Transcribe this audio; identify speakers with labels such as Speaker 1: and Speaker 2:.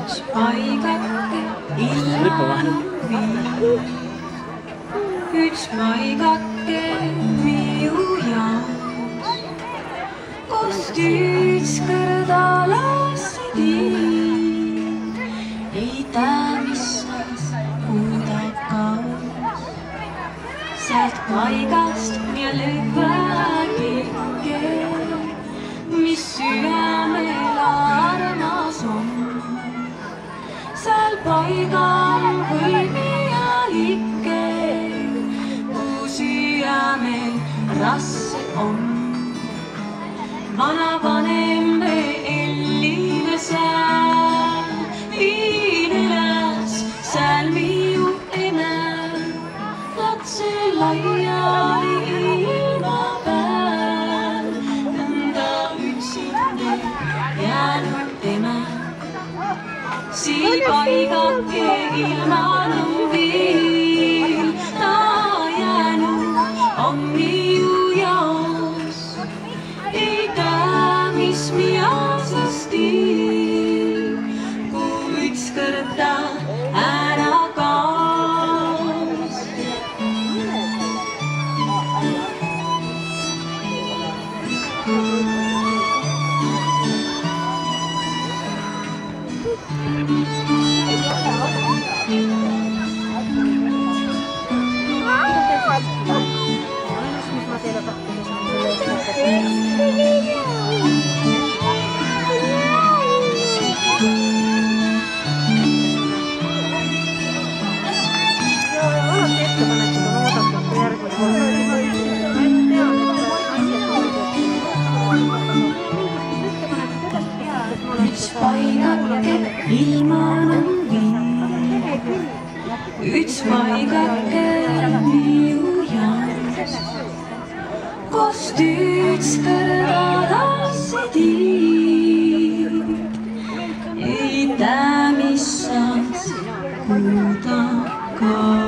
Speaker 1: Üks paigake ilmanud viib, üks paigake minu jaoks, kust ükskord alasse tiib, ei tea, mis muudab kaos. Sealt paigast ja lõpvägike, mis südamel armas on. Seal paigal põlvijal ikke, kui südamel rasse on. Vanavanem Elline seal, viin üles, seal minu eme. Lapse laiali ilma päev, nõnda üksine jäänud eme. Siin paigake ilmanud viil, ta jäänud on minu jaos. Ei tea, mis miasest tiib, kui ükskord ta ära kaos. Üks paigake ilmanud viib, üks paigake minu jaos, kust ükskord alasse tiib, ei tea, mis saaks, kuhu ta kaob.